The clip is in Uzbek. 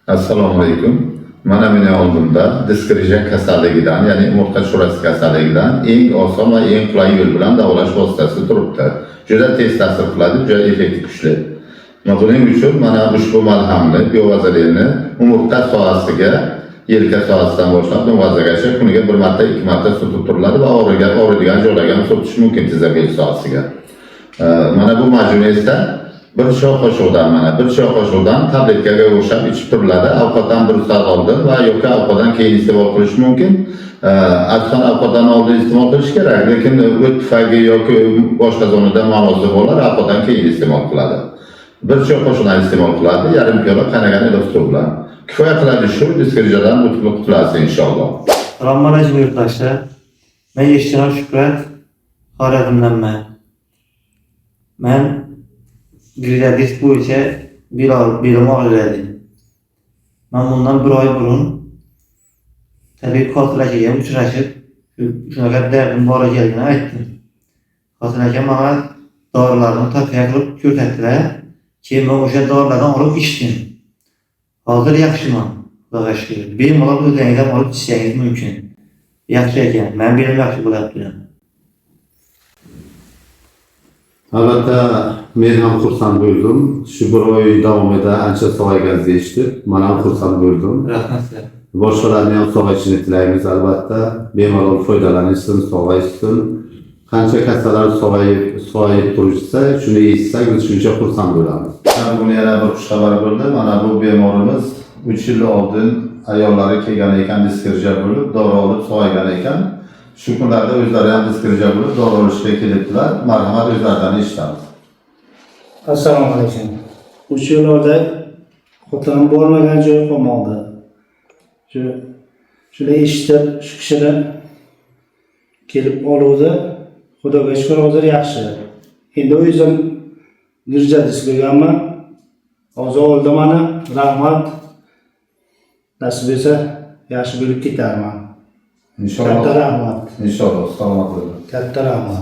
Assalomu alaykum. Mana meni oldimda diskrijen kasalligidan, ya'ni umurtqa sho'rasi kasalligidan eng oson va eng qulay yo'l bilan davolash vositasi turibdi. Juda tez ta'sir qiladi, juda effektiv kuchli. Buning uchun mana ushbu malhamni, biovazelinni umurtqa sohasiga, yelka sohasidan boshlab muvozagacha kuniga 1 marta, 2 marta surtib turiladi va og'riydigan joylarga surtish mumkin tizza bel sohasiga. Mana bu majmua esa bir choy qoshiqdan tabletkaga o'xshab ichib turiladi. Ovqatdan 1 soat oldin va yoki ovqatdan keyin iste'mol qilish mumkin. Aslan ovqatdan oldin iste'mol qilish kerak, lekin o't tufayli yoki boshqa zonada muammosi bo'lar, ovqatdan keyin iste'mol qiladi. 1 choy qoshiqdan iste'mol qiladi, yarim piyola qaynagan iloq suv bilan. Kifoya qiladi shu diskrijadan qutulasiz inshaalloh. Assalomu alaykum yurtdoshlar. Men Eshitgan Shuhrat Xorazmdanman. Men Gilyadis bo'yicha belim og'riyadi. Men bundan 1 oy burun tabiiy xotirajga uchrashib, shunaqa dardim bor ekanligini aytdim. Xotiraga menga dorilarni tavsiya qilib ko'rsatdilar. Keyin men o'sha dorilardan olib ichdim. Hozir yaxshiman. Xudoga shukr. Bemalol o'zingizdan olib ichishingiz mumkin. Yaxshi ekan. Men belim yaxshi bo'lyapti. Albatta, men ham xursand bo'ldim. Shu 1 oy davomida ancha sog'ayganingizni eshitib, men ham xursand bo'ldim. Rahmat. Boshqalarni ham sog'ayishini tilaymiz albatta. Bemalol foydalanishsin, sog'ayishsin. Qancha kasallar sog'ayib turishsa, shuni eshitsak, biz shuncha xursand bo'lamiz. Buni yana bir xushxabar bo'ldi. Mana bu bemorimiz 3 yil oldin ayollari kelgan ekan, diskrija bo'lib, dori olib sog'aygan ekan. Shu kunlarda o'zlari ham diskrija bo'lib, dori olishga kelibdilar. Marhamat, o'zlaridan eshitamiz. Assalomu alaykum. 3 yil oldin xotinim bormagan joy qolmadi. Shuni eshitib, shu kishini kelib oluvdi. Xudoga shukr, hozir yaxshi. Endi o'zim Girja diskriganman. Hozir oldim mana, rahmat. Nasib etsa, yaxshi bo'lib ketarman. Inshaalloh. Katta rahmat. Inshaalloh, salomat bo'ling. Katta rahmat.